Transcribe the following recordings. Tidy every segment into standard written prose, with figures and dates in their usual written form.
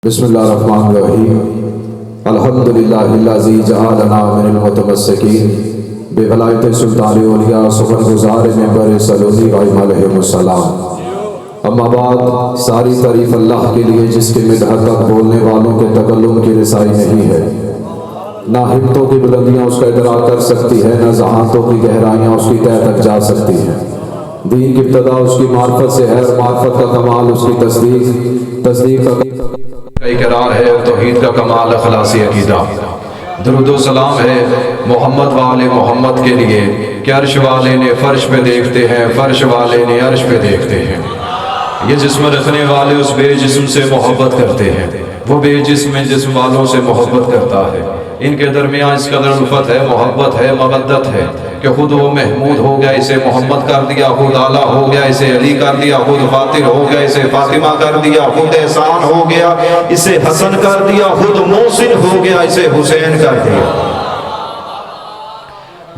بسم اللہ الرحمن الرحیم الحمدللہ الذی جعلنا من المتمسکین بولایت سلطان اولیاء سخن گزار منبر سلوی علیہ السلام۔ اما بعد، ساری تعریف اللہ کے لیے جس کے مدح تک بولنے والوں کے تکلم کی رسائی نہیں ہے، نہ ہمتوں کی بلندیاں اس کا ادراک کر سکتی ہے، نہ ذہانتوں کی گہرائیاں اس کی تہہ تک جا سکتی ہیں۔ دین کی ابتدا اس کی معرفت سے ہے، معرفت کا کمال اس کی تصدیق کا اقرار ہے، توحید کا کمال اخلاصی عقیدہ۔ درود و سلام ہے محمد والے محمد کے لیے کہ عرش والے نے فرش پہ دیکھتے ہیں، فرش والے نے عرش پہ دیکھتے ہیں۔ یہ جسم رکھنے والے اس بے جسم سے محبت کرتے ہیں، وہ بے جسم جسم والوں سے محبت کرتا ہے۔ ان کے درمیان اس قدر الفت ہے، محبت ہے، مودت ہے کہ خود وہ محمود ہو گیا، اسے محمد کر دیا، خود اعلیٰ ہو گیا، اسے علی کر دیا، خود فاطر ہو گیا، اسے فاطمہ کر دیا، خود احسان ہو گیا، اسے حسن کر دیا، خود محسن ہو گیا، اسے حسین کر دیا۔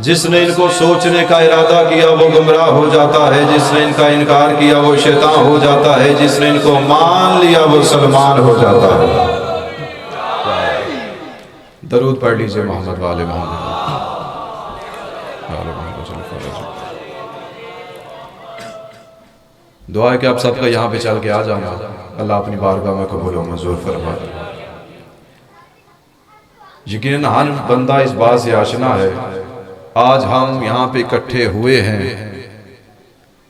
جس نے ان کو سوچنے کا ارادہ کیا وہ گمراہ ہو جاتا ہے، جس نے ان کا انکار کیا وہ شیطان ہو جاتا ہے، جس نے ان کو مان لیا وہ سلمان ہو جاتا ہے۔ درود پڑھ لیجئے محمد والے محمد۔ دعا ہے کہ آپ سب کا یہاں پہ چل کے آ جانا، اللہ اپنی بارگاہ میں قبول و منظور فرمائے۔ یقیناً ہر بندہ اس بات سے آشنا ہے، آج ہم یہاں پہ اکٹھے ہوئے ہیں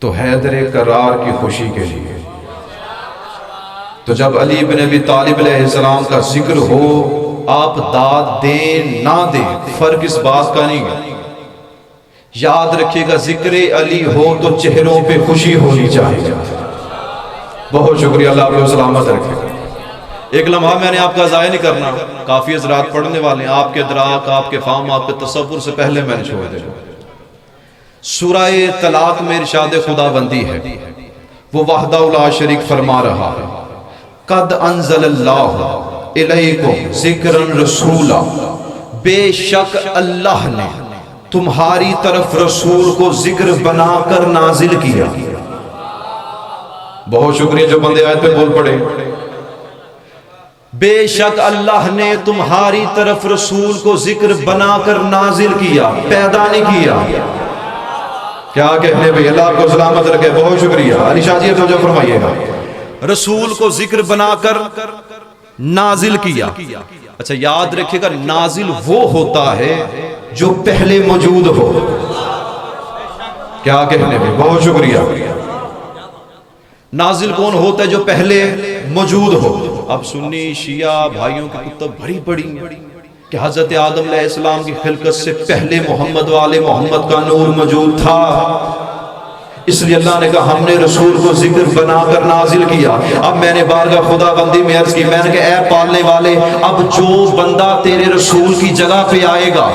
تو حیدر کرار کی خوشی کے لیے۔ تو جب علی بن ابی طالب علیہ السلام کا ذکر ہو، آپ داد دیں نہ دیں، فرق اس بات کا نہیں ہے۔ یاد رکھیے گا، ذکر علی ہو تو چہروں پہ خوشی ہونی چاہیے۔ بہت شکریہ، اللہ آپ کو سلامت رکھے۔ ایک لمحہ میں نے آپ کا ضائع نہیں کرنا، کافی حضرات پڑھنے والے ہیں، آپ کے ادراک، آپ کے فہم، آپ کے تصور سے پہلے میں نے چھوڑ دیا۔ سورہ طلاق میں ارشاد خدا بندی ہے، وہ وحدہ لا شریک فرما رہا ہے، قد انزل اللہ الیکم ذکرا رسولا، بے شک اللہ نے تمہاری طرف رسول کو ذکر بنا کر نازل کیا۔ بہت شکریہ جو بندے آیت پہ بول پڑے۔ بے شک اللہ نے تمہاری طرف رسول کو ذکر بنا کر نازل کیا، پیدا نہیں کیا۔ کیا کہنے بھئی، اللہ آپ کو سلامت رکھے۔ بہت شکریہ، علی شاہ جی تو جو فرمائیے گا، رسول کو ذکر بنا کر نازل کیا۔ اچھا یاد رکھے گا، نازل وہ ہوتا ہے جو پہلے موجود ہو۔ کیا کہنے میں، بہت شکریہ۔ نازل کون ہوتا ہے؟ جو پہلے موجود ہو۔ اب سنی شیعہ بھائیوں کی کتب بھری پڑی کہ حضرت آدم علیہ السلام کی خلقت سے پہلے محمد والے محمد کا نور موجود تھا، اس لیے اللہ نے کہا ہم نے رسول کو ذکر بنا کر نازل کیا۔ اب میں نے بارگاہ خدا بندی میں عرض کی، میں نے کہا اے پالنے والے، اب جو بندہ تیرے رسول کی جگہ پہ آئے گا،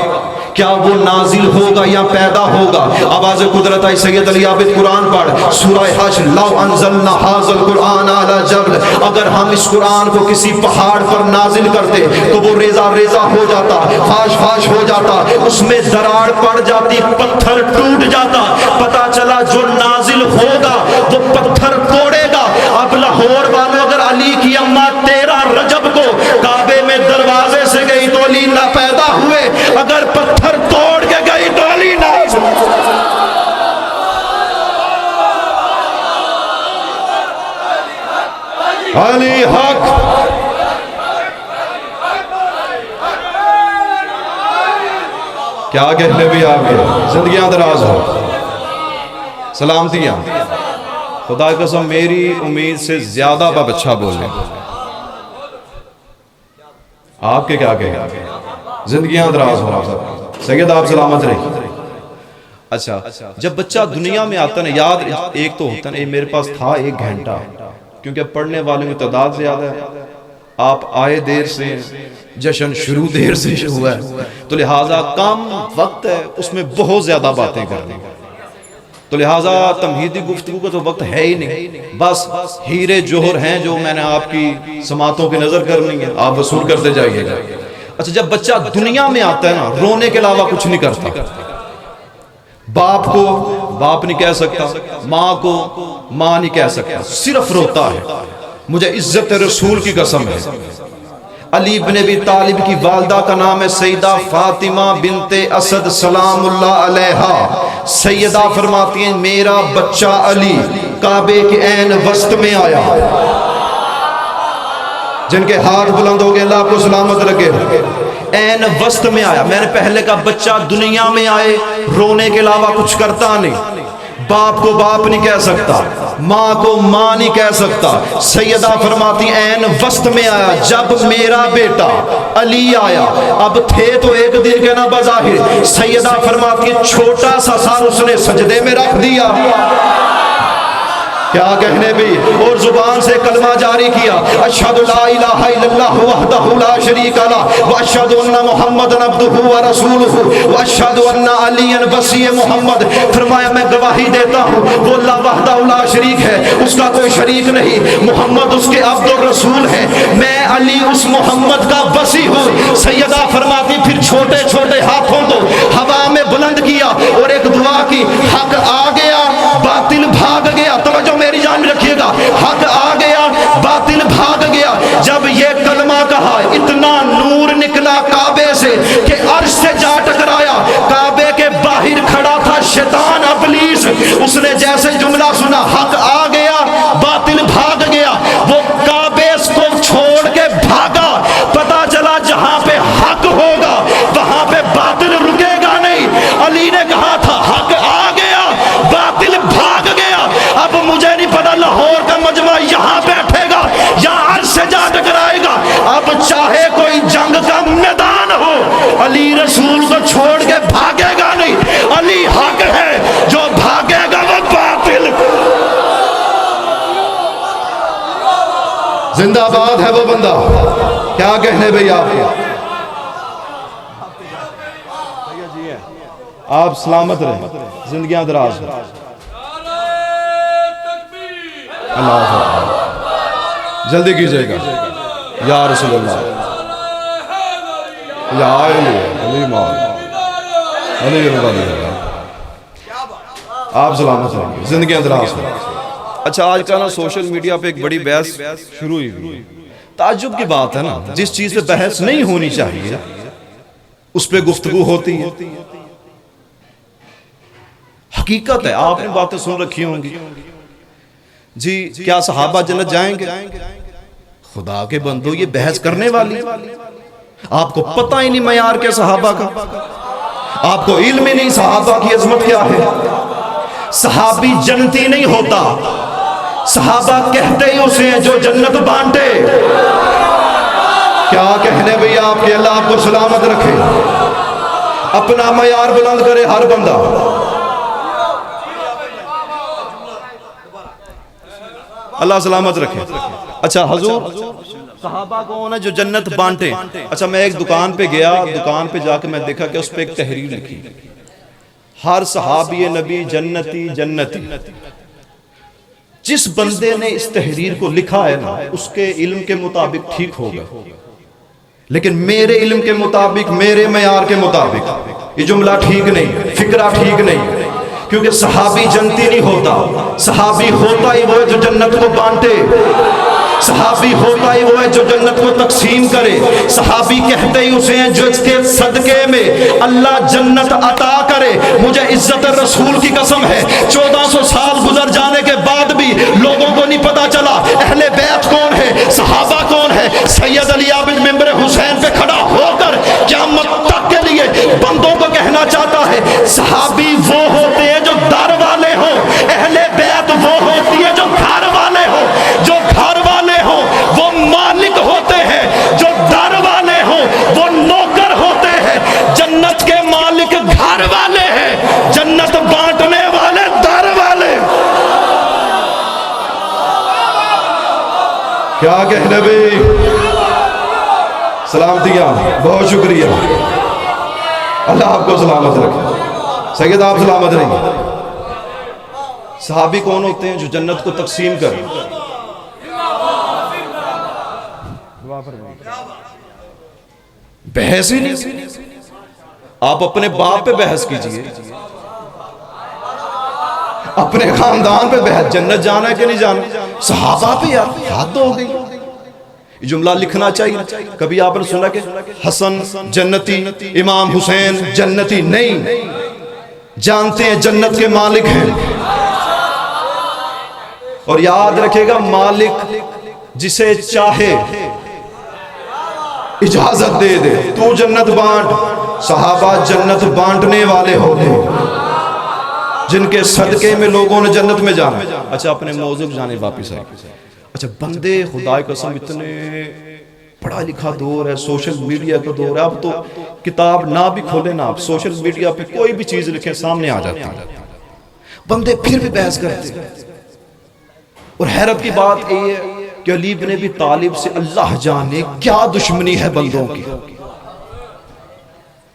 کیا وہ نازل ہوگا یا پیدا ہوگا؟ آواز قدرت آئی سید علی عابد قرآن پڑھ، سورہ حشر، لو انزلنا ھذا القرآن علی جبل، اگر ہم اس قرآن کو کسی پہاڑ پر نازل کرتے تو وہ ریزہ ریزہ ہو جاتا، فاش فاش ہو جاتا، اس میں دراڑ پڑ جاتی، پتھر ٹوٹ جاتا۔ پتا چلا جو نازل ہوگا وہ پتھر توڑے گا۔ اب لاہور والوں، اگر علی کی اماں 13 رجب کو کعبے میں دروازے سے گئی تو علی نہ پیدا ہوئے، اگر پتھر توڑ کے گئی تو علی نہ۔ علی حق۔ کیا کہنے بھی آپ کے زندگیاں دراز ہو، سلامتیاں۔ خدا کی قسم میری امید سے زیادہ باب اچھا بولیں۔ آپ کے کیا کہیں، زندگیاں دراز ہو سب، سید آپ سلامت رہی۔ اچھا جب بچہ دنیا میں آتا ہے، یاد ایک تو ہوتا ہے، میرے پاس تھا 1 گھنٹہ، کیونکہ پڑھنے والوں کی تعداد زیادہ ہے، آپ آئے دیر سے، جشن شروع دیر سے ہوا ہے، تو لہٰذا کم وقت ہے، اس میں بہت زیادہ باتیں کرنی، تو لہٰذا تمہیدی گفتگو کا تو وقت ہے ہی نہیں، بس ہیرے جوہر ہیں جو میں نے آپ کی سماعتوں کی نظر کرنی ہے، آپ وصول کرتے جائیے گا۔ اچھا جب بچہ دنیا میں آتا ہے نا، رونے کے علاوہ کچھ نہیں کرتا۔ باپ کو باپ نہیں کہہ سکتا، ماں کو ماں نہیں کہہ سکتا، صرف روتا ہے۔ مجھے عزت رسول کی قسم ہے، علی بن ابی طالب کی والدہ کا نام ہے سیدہ فاطمہ بنت اسد سلام اللہ علیہا۔ سیدہ فرماتی ہیں میرا بچہ علی کعبے کے عین وسط میں آیا، جن کے ہاتھ بلند ہو گئے اللہ کو سلامت رکھے، عین وسط میں آیا۔ میں نے پہلے کہا بچہ دنیا میں آئے رونے کے علاوہ کچھ کرتا نہیں، باپ کو باپ نہیں کہہ سکتا، ماں کو ماں نہیں کہہ سکتا۔ سیدہ فرماتی عین وسط میں آیا، جب میرا بیٹا علی آیا، اب تھے تو ایک دن کے نہ بظاہر، سیدہ فرماتی چھوٹا سا سر اس نے سجدے میں رکھ دیا، کیا کہنے بھی، اور زبان سے کلمہ جاری کیا، اشہد لا الہ الا اللہ وحدہ لا شریک لہ واشہد ان محمد عبدہ ورسولہ واشہد ان علی وصی محمد۔ فرمایا میں گواہی دیتا ہوں وہ اللہ وحدہ لا شریک ہے، اس کا کوئی شریک نہیں، محمد اس کے عبد الرسول ہے، میں علی اس محمد کا وصی ہوں۔ سیدہ فرماتی پھر چھوٹے چھوٹے ہاتھوں کو ہوا میں بلند کیا اور ایک دعا کی، حق آ گیا باطل بھاگ گیا۔ توجہ میری جان میں رکھیے گا، حق آ گیا باطل بھاگ گیا۔ جب یہ کلمہ کہا اتنا نور نکلا کعبے سے کہ عرش سے جا ٹکرایا، کعبے کے باہر کھڑا تھا شیطان ابلیس، اس نے جیسے جملہ سنا حق آ گیا باطل بھاگ گیا، وہ کعبے کو چھوڑ کے بھاگا۔ پتا چلا جہاں پہ حق ہوگا وہاں پہ باطل رکے گا نہیں۔ علی نے کہا تھا حق آ گیا باطل بھاگ گیا، اب مجھے نہیں پتا لاہور کا مجمع یہاں بیٹھے گا یا عرش سے جا ٹکرائے گا، اب چاہے کوئی جنگ کا میدان ہو علی رسول کو چھوڑ کے بھاگے گا نہیں۔ علی حق ہے، جو بھاگے گا وہ باطل۔ زندہ باد ہے وہ بندہ، کیا کہنے بھئی آپ کو، آپ سلامت رہیں، زندگیاں دراز ہیں۔ اللہ حافظ، جلدی کیجئے گا یا رسول اللہ، یا علی مولا علی اللہ، آپ سلامت رہیں، زندگیاں دراز ہیں۔ اچھا آج کا نا سوشل میڈیا پہ ایک بڑی بحث شروع ہوئی، تعجب کی بات ہے نا، جس چیز پہ بحث نہیں ہونی چاہیے اس پہ گفتگو ہوتی ہے۔ حقیقت ہے، آپ نے باتیں سن رکھی ہوں گی، جی کیا صحابہ جنت جائیں گے؟ خدا کے بندو یہ بحث کرنے والی، آپ کو پتہ ہی نہیں معیار کے صحابہ کا، آپ کو علم ہی نہیں صحابہ کی عظمت کیا ہے۔ صحابی جنتی نہیں ہوتا، صحابہ کہتے ہی اسے ہیں جو جنت بانٹے۔ کیا کہنے بھئی آپ کے، اللہ آپ کو سلامت رکھے، اپنا معیار بلند کرے ہر بندہ۔ اللہ سلامت رکھے۔ اچھا حضور صحابہ کون ہے جو جنت بانٹے؟ اچھا میں ایک دکان پہ گیا، دکان پہ جا کے میں دیکھا کہ اس پہ ایک تحریر لکھی، ہر صحابی نبی جنتی جنتی۔ جس بندے نے اس تحریر کو لکھا ہے نا اس کے علم کے مطابق ٹھیک ہوگا، لیکن میرے علم کے مطابق، میرے معیار کے مطابق یہ جملہ ٹھیک نہیں، فکرہ ٹھیک نہیں، کیونکہ صحابی جنتی نہیں ہوتا، صحابی ہوتا ہی وہ ہے جو جنت کو بانٹے، صحابی ہوتا ہی وہ ہے جو جنت کو تقسیم کرے، صحابی کہتے ہی اسے ہیں جو اس کے صدقے میں اللہ جنت عطا کرے۔ مجھے عزت رسول کی قسم ہے 1400 سال گزر جانے کے بعد بھی لوگوں کو نہیں پتا چلا اہل بیت کون ہے، صحابہ کون ہے۔ سید علی عابد ممبر حسین پہ کھڑا ہو کر قیامت تک کے لیے بندوں کو کہنا چاہتا ہے صحابی وہ ہوتے ہیں جو در والے ہوں، اہل بیت وہ ہوتی ہے جو گھر والے ہوں، جو گھر والے ہوں وہ مالک ہوتے ہیں، جو در والے ہوں وہ نوکر ہوتے ہیں۔ جنت کے مالک گھر والے ہیں، جنت بانٹنے والے در والے۔ کیا کہنے بھی، سلامتیاں، بہت شکریہ، اللہ آپ کو سلامت رکھے، سید آپ سلامت رہیں۔ صحابی کون ہوتے ہیں جو جنت کو تقسیم کریں؟ بحث ہی نہیں، آپ اپنے باپ پہ بحث کیجئے، اپنے خاندان پہ بحث، جنت جانا ہے کہ نہیں جانا؟ صحابہ پہ یار حد ہو گئی. یہ جملہ لکھنا چاہیے. کبھی آپ نے سنا کہ حسن جنتی، امام حسین جنتی؟ نہیں، جانتے ہیں جنت کے مالک ہیں. اور یاد رکھے گا، مالک جسے چاہے اجازت دے دے تو جنت بانٹ. صحابہ جنت بانٹنے والے ہوتے جن کے صدقے میں لوگوں نے جنت میں جانا. اچھا اپنے موضوع جانے واپس آئے. اچھا بندے خدا کی قسم اتنے پڑھا لکھا دور ہے، سوشل میڈیا کا دور ہے. اب تو کتاب نہ بھی کھولے نا، آپ سوشل میڈیا پہ کوئی بھی چیز لکھیں سامنے آ جاتی ہے. بندے پھر بھی بحث کرتے. اور حیرت کی بات یہ ہے کہ علی بن ابی طالب سے اللہ جانے کیا دشمنی ہے بندوں کی،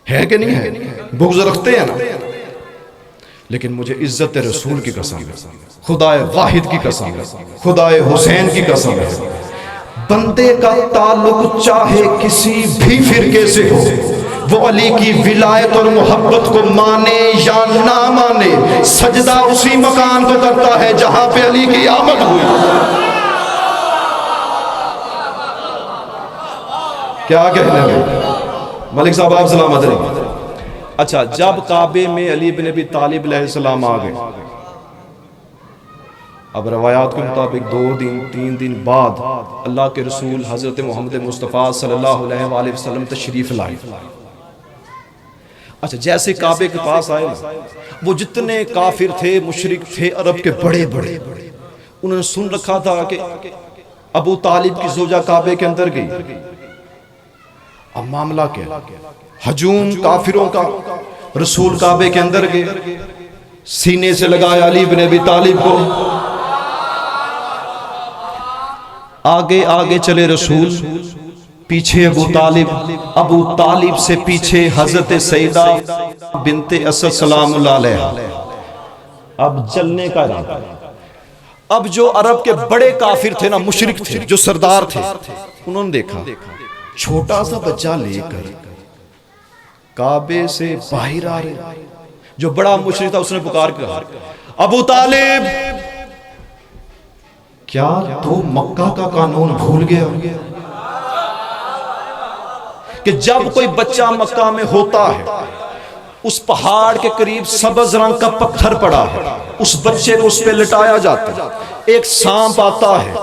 ہے کہ نہیں ہے؟ بغض رکھتے ہیں نا. لیکن مجھے عزت رسول کی قسم ہے، خدائے واحد کی قسم ہے، خدائے حسین کی قسم ہے، بندے کا تعلق چاہے کسی بھی فرقے سے ہو، وہ علی کی ولایت اور محبت کو مانے یا نہ مانے، سجدہ اسی مکان کو کرتا ہے جہاں پہ علی کی آمد ہوئی. کیا کہنا ہے ملک صاحب، آپ سلامت رہیں. اچھا جب کعبے میں علی بن ابی طالب علیہ السلام آ گئے، اب روایات کے مطابق 2 دن 3 دن بعد اللہ کے رسول حضرت محمد مصطفیٰ صلی اللہ علیہ وآلہ وسلم تشریف لائے. اچھا جیسے کعبے کے پاس آئے، وہ جتنے کافر تھے، مشرک تھے عرب کے بڑے بڑے، انہوں نے سن رکھا تھا کہ ابو طالب کی زوجہ کعبے کے اندر گئی. اب معاملہ کیا؟ ہجوم کافروں کا. رسول کعبے کے اندر گئے، سینے سے لگایا علی بن ابی طالب کو، آگے آگے چلے رسول، پیچھے ابو طالب، ابو طالب سے پیچھے حضرت سیدہ بنت اسد سلام اللہ علیہ. اب چلنے کا ارادہ. اب جو عرب کے بڑے کافر تھے نا، مشرک تھے، جو سردار تھے، انہوں نے دیکھا چھوٹا سا بچہ لے کر کعبے سے باہر آ رہے. جو بڑا مشرک تھا اس نے پکار کے کہا، ابو طالب کیا تو مکہ کا قانون بھول گیا کہ جب کوئی بچہ مکہ میں ہوتا ہے، اس پہاڑ کے قریب سبز رنگ کا پتھر پڑا ہے، اس بچے کو اس پہ لٹایا جاتا ہے، ایک سانپ آتا ہے،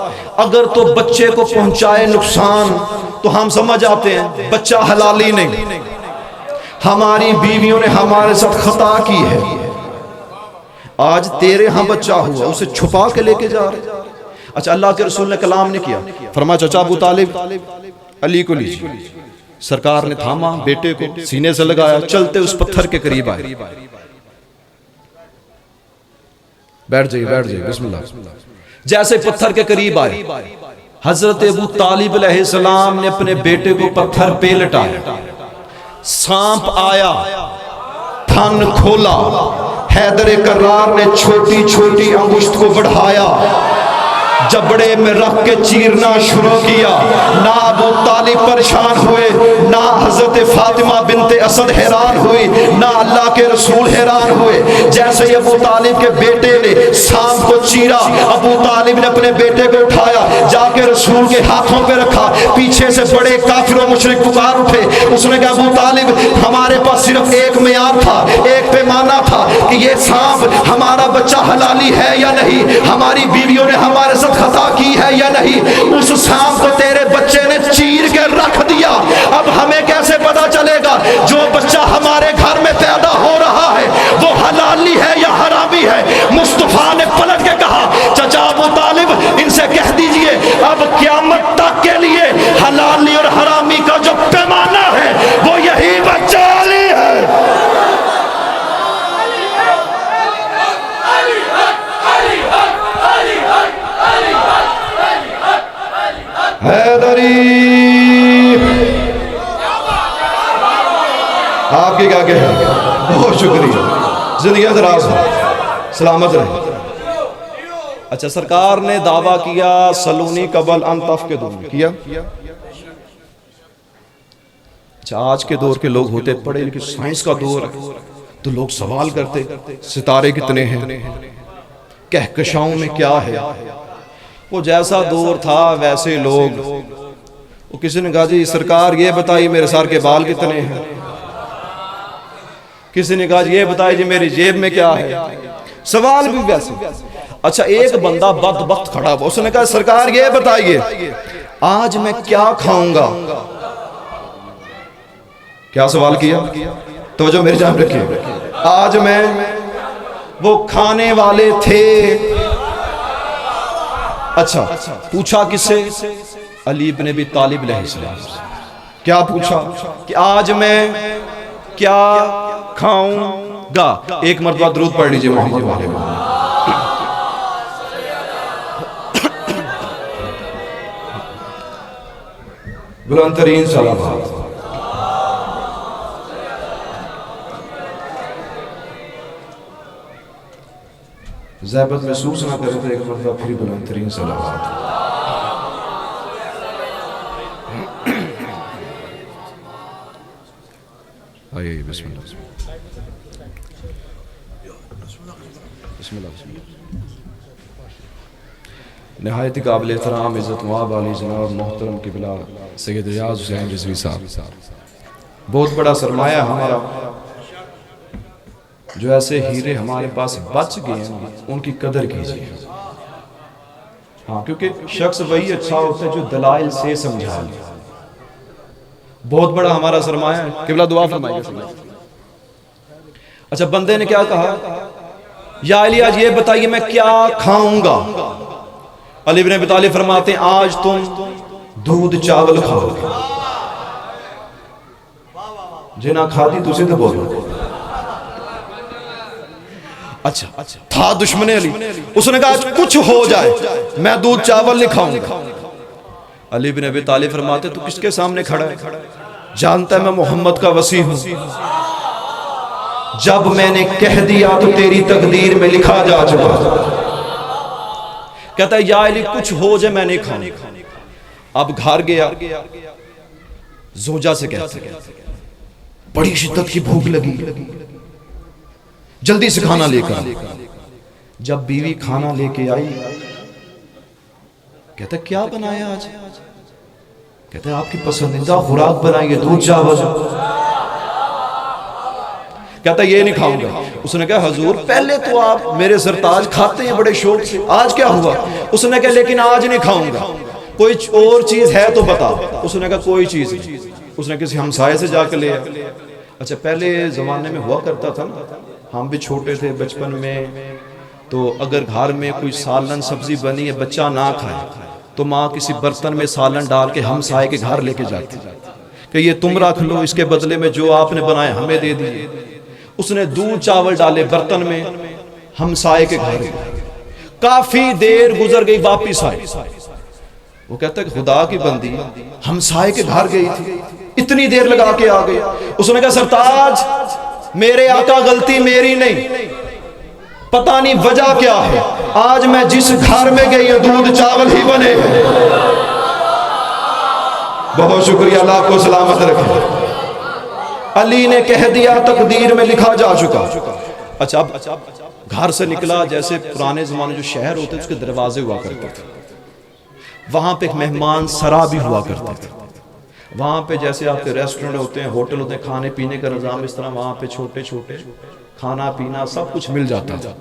اگر تو بچے کو پہنچائے نقصان تو ہم سمجھ آتے ہیں بچہ حلالی نہیں، ہماری بیویوں نے ہمارے ساتھ خطا کی ہے. آج تیرے ہاں بچہ ہوا، اسے چھپا کے لے کے جا رہے. اچھا اللہ کے رسول نے کلام نے کیا، فرمایا چچا ابو طالب علی کو لیجیے. سرکار نے تھاما بیٹے کو، سینے سے لگایا، چلتے اس پتھر کے قریب آئے. بیٹھ جائیے بسم اللہ. جیسے پتھر کے قریب آئے، حضرت ابو طالب علیہ السلام نے اپنے بیٹے کو پتھر پہ لٹایا. سانپ آیا، تھن کھولا، حیدر کرار نے چھوٹی چھوٹی انگشت کو بڑھایا، جبڑے میں رکھ کے چیرنا شروع کیا. نہ ابو طالب پریشان ہوئے، نہ حضرت فاطمہ بنت اسد حیران ہوئی، نہ اللہ کے رسول حیران ہوئے. جیسے ہی ابو طالب کے بیٹے نے سانپ کو چیرا، ابو طالب نے اپنے بیٹے کو اٹھایا، جا کے رسول کے ہاتھوں پہ رکھا. پیچھے سے بڑے کافر و مشرک پکار اٹھے. اس نے کہا ابو طالب ہمارے پاس صرف ایک معیار تھا، ایک پیمانہ تھا کہ یہ سانپ ہمارا بچہ حلالی ہے یا نہیں، ہماری بیویوں نے ہمارے ساتھ خطا کی ہے یا نہیں. اس سانپ کو تیرے بچے نے چیر کے رکھ دیا. اب ہمیں کیسے پتا چلے گا جو بچہ ہمارے گھر میں پیدا ہو رہا ہے وہ حلالی ہے یا حرامی ہے؟ مصطفیٰ نے پلٹ کے کہا چچا ابو طالب ان سے کہہ دیجئے اب قیامت تک کے لیے حلالی اور حرامی کا جو پیمانہ ہے وہ یہی بچہ علی ہے. حیدری آپ کی کیا کہہ رہے ہیں؟ بہت شکریہ، زندگی دراز ہو، سلامت رہے. اچھا سرکار نے دعویٰ کیا سلونی قبل ان تفقدون کیا. اچھا آج کے دور کے لوگ ہوتے پڑھے لکھے، سائنس کا دور ہے تو لوگ سوال کرتے ستارے کتنے ہیں، کہکشاؤں میں کیا ہے؟ وہ جیسا دور تھا ویسے لوگ. وہ کسی نے کہا جی سرکار یہ بتائیے میرے سر کے بال کتنے ہیں. کسی نے کہا جی یہ بتائیے جی میری جیب میں کیا ہے. سوال بھی ویسے. اچھا ایک بندہ بدبخت کھڑا ہوا, اس نے کہا سرکار یہ بتائیے آج میں کیا کھاؤں گا. کیا سوال کیا؟ توجہ میری جانب رکھیے. آج میں, وہ کھانے والے تھے. اچھا پوچھا کس سے؟ علی بن ابی طالب علیہ السلام. کیا پوچھا کہ آج میں کیا کھاؤں گا. ایک مرتبہ درود پڑھ لیجئے محمد والے محمد. بلند ترین صلوات. ذہبت محسوس نہ کرے تو ایک مرتبہ پھر بلند ترین صلوات. آئیے بسم اللہ بسم اللہ. نہایت قابل احترام عزت مآب علی جناب محترم قبلہ سید ریاض حسین رضوی صاحب, بہت بڑا سرمایہ ہمارا. جو ایسے ہیرے ہمارے پاس بچ گئے ہیں ان کی قدر کیجیے. ہاں کیونکہ شخص وہی اچھا ہوتا ہے جو دلائل سے سمجھا لے. بہت بڑا ہمارا سرمایہ ہے. قبلہ دعا فرمائیے. اچھا بندے نے کیا کہا؟ یا علی آج یہ بتائیے میں کیا کھاؤں گا. علی بن ابی طالب فرماتے ہیں آج تم دودھ چاول کھاؤ گے. جنا کھاتی تسی تو بولو. اچھا تھا دشمن علی, اس نے کہا آج کچھ ہو جائے میں دودھ چاول نہیں کھاؤں گا. علی بن ابی طالب فرماتے تو کس کے سامنے کھڑا ہے؟ جانتا ہے میں محمد کا وصی ہوں. جب میں نے کہہ دیا تو تیری تقدیر میں لکھا جا چکا. کہتا ہے یا علی کچھ ہو جائے میں نہیں کھاؤں. اب گھر گیا, زوجہ سے کہتا ہے بڑی شدت کی بھوک لگی, جلدی سے کھانا لے کر. جب بیوی کھانا لے کے آئی, کہتا ہے کیا بنایا آج؟ کہتا ہے آپ کی پسندیدہ خوراک بنائیے دودھ چاول. کہتا ہے یہ نہیں کھاؤں گا. اس نے کہا حضور پہلے تو آپ میرے سرتاج کھاتے ہیں بڑے شوق سے, آج کیا ہوا؟ اس نے کہا لیکن آج نہیں کھاؤں گا, کوئی اور چیز ہے تو بتا. اس نے کہا کوئی چیز نہیں. اس نے کسی ہمسائے سے جا کے لے. اچھا پہلے زمانے میں ہوا کرتا تھا نا, ہم بھی چھوٹے تھے بچپن میں, تو اگر گھر میں کوئی سالن سبزی بنی ہے بچہ نہ کھائے تو ماں کسی برتن میں سالن ڈال کے ہمسائے کے گھر لے کے جاتی کہ یہ تم رکھ لو, اس کے بدلے میں جو آپ نے بنایا ہمیں دے دیجیے. اس نے دودھ چاول ڈالے برتن میں, ہمسائے کے گھر. کافی دیر گزر گئی, واپس آئے. وہ کہتا ہے کہ خدا کی بندی ہمسائے کے گھر گئی تھی, اتنی دیر لگا کے آ گئی. اس نے کہا سرتاج میرے آقا غلطی میری نہیں, پتہ نہیں وجہ کیا ہے, آج میں جس گھر میں گئی ہوں دودھ چاول ہی بنے. بہت شکریہ, اللہ آپ کو سلامت رکھے. علی نے کہہ دیا تقدیر میں لکھا جا چکا. اچھا اب گھر سے نکلا, جیسے پرانے زمانے جو شہر ہوتے اس کے دروازے ہوا کرتے تھے, وہاں پہ ایک مہمان سرا بھی ہوا کرتے تھے. وہاں پہ جیسے آپ کے ریسٹورنٹ ہوتے ہیں, ہوٹل ہوتے ہیں, کھانے پینے کا نظام اس طرح, وہاں پہ چھوٹے چھوٹے کھانا پینا سب کچھ مل جاتا تھا.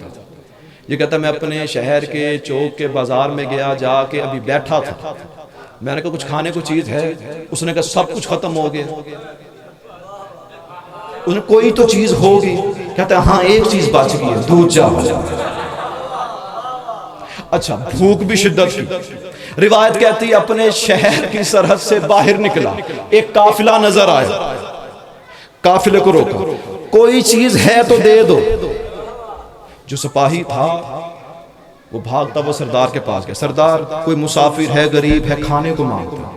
یہ کہتا میں اپنے شہر کے چوک کے بازار میں گیا, جا کے ابھی بیٹھا تھا, میں نے کہا کچھ کھانے کو چیز ہے؟ اس نے کہا سب کچھ ختم ہو گیا. اس نے کوئی تو چیز ہوگی. کہتا ہے ہاں ایک چیز بچ گئی ہے, دودھ چاول. اچھا بھوک بھی شدت کی. روایت کہتی ہے اپنے شہر کی سرحد سے باہر نکلا, ایک قافلہ نظر آیا, قافلے کو روکا, کوئی چیز ہے تو دے دو. جو سپاہی تھا وہ بھاگتا وہ سردار کے پاس گیا, سردار کوئی مسافر ہے, غریب ہے, کھانے کو مانگتا.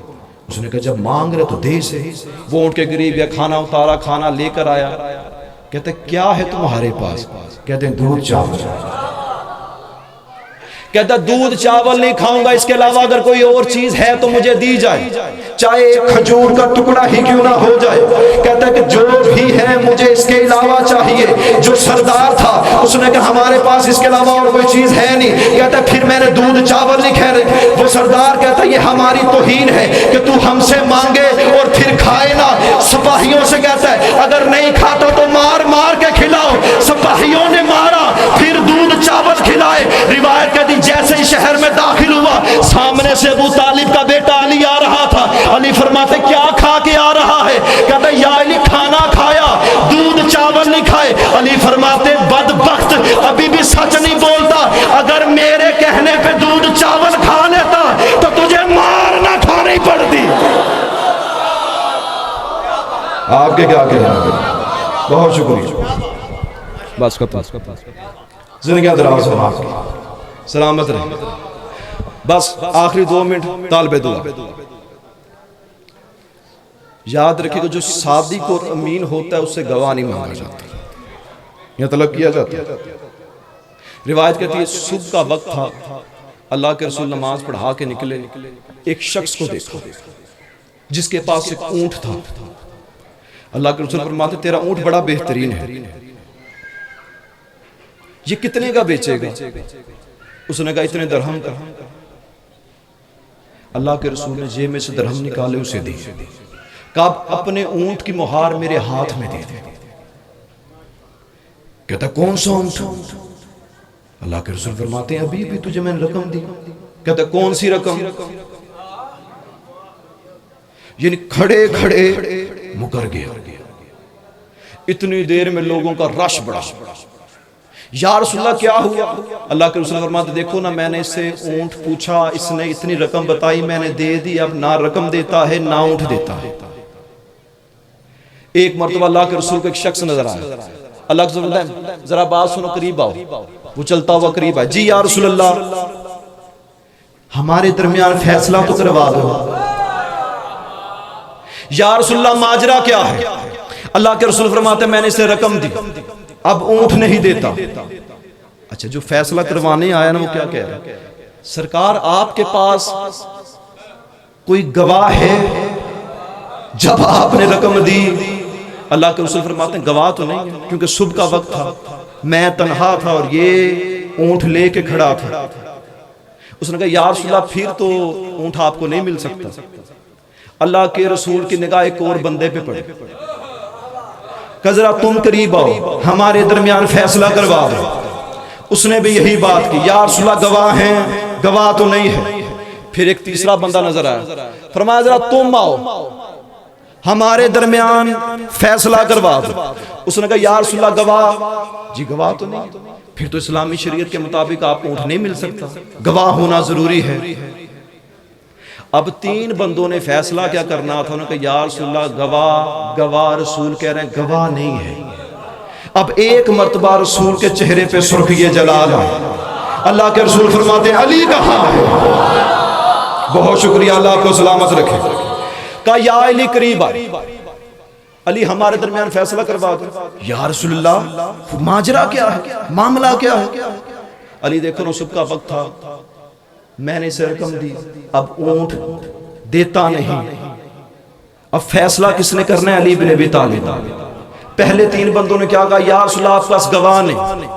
اس نے کہا جب مانگ رہے تو دے سے. وہ اٹھ کے غریب یا کھانا اتارا, کھانا لے کر آیا. کہتے کیا ہے تمہارے پاس؟ کہتے ہیں دودھ چاول. کہتا دودھ چاول نہیں کھاؤں گا، اس کے علاوہ اگر کوئی اور چیز ہے تو مجھے دی جائے، چاہے ایک کھجور کا ٹکڑا ہی کیوں نہ ہو جائے۔ کہتا ہے کہ جو بھی ہے مجھے اس کے علاوہ چاہیے۔ جو سردار تھا اس نے کہا ہمارے پاس اس کے علاوہ اور کوئی چیز ہے نہیں۔ کہتا ہے پھر میں نے دودھ چاول نہیں کھائے۔ وہ سردار کہتا ہے یہ ہماری توہین ہے کہ تو ہم سے مانگے اور پھر کھائے نہ۔ سپاہیوں سے کہتا ہے اگر نہیں کھاتا تو مار مار کے کھلاؤ۔ سپاہیوں نے مارا پھر دودھ چاول کھلائے۔ روایت کہتی جیسے ہی شہر میں داخل ہوا سامنے سے ابو طالب کا بیٹا علی آ رہا تھا۔ علی فرماتے کیا کھا کے آ رہا ہے؟ کہتا ہے یا علی کھانا کھایا، دودھ چاول نہیں کھائے۔ علی فرماتے بدبخت ابھی بھی سچ نہیں بولتا، اگر میرے کہنے پہ دودھ چاول کھا لیتا تو تجھے مار نہ کھانی پڑتی۔ آپ کے کیا کہنا ہے؟ بہت شکریہ، بس کا پاس زندگی دراز ہو آپ کی، سلامت رہے۔ بس آخری 2 منٹ طالب دعا۔ یاد رکھے کہ جو صادق اور امین ہوتا ہے اس سے گواہ نہیں مانگا جاتا، یہ طلب کیا جاتا ہے۔ روایت کہتی ہے صبح کا وقت تھا، اللہ کے رسول نماز پڑھا کے نکلے، ایک شخص کو دیکھا جس کے پاس ایک اونٹ تھا۔ اللہ کے رسول فرماتے تیرا اونٹ بڑا بہترین ہے، یہ کتنے کا بیچے گا؟ اس نے کہا اتنے درہم کا۔ اللہ کے رسول نے جیب میں سے درہم نکالے اسے دی، کہا اپنے اونٹ کی مہار میرے ہاتھ میں دے دے۔ کہتا کون سا اونٹ؟ اللہ کے رسول فرماتے ہیں ابھی بھی تجھے میں نے رقم دی۔ کہتا کون سی رقم؟ یعنی کھڑے کھڑے مکر گیا۔ اتنی دیر میں لوگوں کا رش بڑھا، یا رسول اللہ کیا ہوا؟ اللہ کے رسول فرماتے دیکھو نا میں نے اس سے اونٹ پوچھا، اس نے اتنی رقم بتائی، میں نے دے دی، اب نہ رقم دیتا ہے نہ اونٹ دیتا ہے۔ ایک مرتبہ اللہ کے رسول کو ایک شخص نظر آیا۔ اللہ کے رسول اللہ ذرا بات سنو، قریب آؤ۔ وہ چلتا ہوا قریب آیا، جی یا رسول اللہ ہمارے درمیان فیصلہ تو کروا دو۔ یا رسول اللہ ماجرا کیا ہے؟ اللہ کے رسول فرماتے میں نے اسے رقم دی، اب اونٹ نہیں دیتا۔ اچھا جو فیصلہ کروانے آیا نا وہ کیا کہہ رہا ہے؟ سرکار آپ کے پاس کوئی گواہ ہے جب آپ نے رقم دی؟ اللہ کے رسول فرماتے ہیں گواہ تو نہیں ہے، کیونکہ صبح کا وقت تھا، میں تنہا تھا اور یہ اونٹ لے کے کھڑا تھا۔ اس نے کہا یا رسول اللہ پھر تو اونٹ آپ کو نہیں مل سکتا۔ اللہ کے رسول کی نگاہ ایک اور بندے پہ پڑی، کہ ذرا تم قریب آؤ ہمارے درمیان فیصلہ کروا دو۔ اس نے بھی یہی بات کی، یا رسول اللہ گواہ ہیں؟ گواہ تو نہیں ہے۔ پھر ایک تیسرا بندہ نظر آیا، فرمایا ذرا تم آؤ ہمارے درمیان فیصلہ کروا دو۔ اس نے کہا یا رسول اللہ گواہ؟ جی گواہ تو نہیں۔ پھر تو اسلامی شریعت کے مطابق آپ کو اونٹ نہیں مل سکتا، گواہ ہونا ضروری ہے۔ اب 3 بندوں نے فیصلہ کیا کرنا تھا، انہوں نے کہا یا رسول اللہ گواہ گواہ، رسول کہہ رہے ہیں گواہ نہیں ہے۔ اب ایک مرتبہ رسول کے چہرے پہ سرخی جلال آئے۔ اللہ کے رسول فرماتے ہیں علی کہاں ہے؟ بہت شکریہ، اللہ آپ کو سلامت رکھے۔ کہا یا علی قریب آئے، علی ہمارے درمیان فیصلہ کروا دو۔ یا رسول اللہ ماجرا کیا ہے، معاملہ کیا ہے؟ علی دیکھو نا صبح کا وقت تھا، میں نے اسے رقم دی، اب اونٹ دیتا نہیں، اب فیصلہ کس نے کرنا ہے؟ علی بن ابی طالب۔ پہلے 3 بندوں نے کیا کہا یا رسول اللہ آپ کے پاس گواہ نہیں۔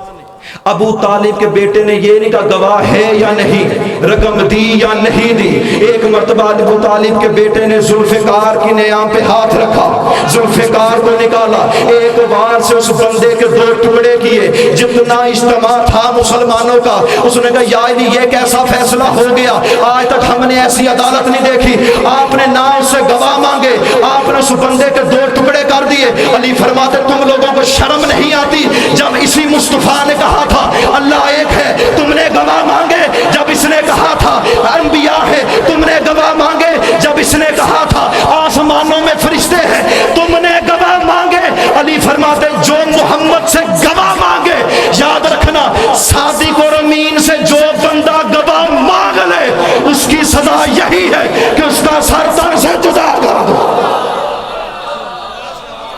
ابو طالب کے بیٹے نے یہ نہیں کہا گواہ ہے یا نہیں، رقم دی یا نہیں دی۔ ایک مرتبہ ابو طالب کے بیٹے نے ذوالفقار کی نیام پہ ہاتھ رکھا، ذوالفقار کو نکالا، ایک بار سے اس بندے کے 2 ٹکڑے کیے۔ جتنا اجتماع تھا مسلمانوں کا، اس نے کہا یا علی یہ کیسا فیصلہ ہو گیا، آج تک ہم نے ایسی عدالت نہیں دیکھی۔ آپ نے نہ اس سے گواہ مانگے، آپ نے اس بندے کے 2 ٹکڑے کر دیے۔ علی فرماتے تم لوگوں کو شرم نہیں آتی؟ جب اسی مصطفیٰ نے کہا تھا اللہ ایک ہے تم نے گواہ مانگے، جب اس نے کہا تھا انبیاء ہے تم نے گواہ مانگے، جب اس نے کہا تھا آسمانوں میں فرشتے ہیں تم نے گواہ مانگے۔ علی فرماتے جو محمد سے گواہ مانگے، یاد رکھنا صادق اور امین سے جو بندہ گواہ مانگ لے اس کی سزا یہی ہے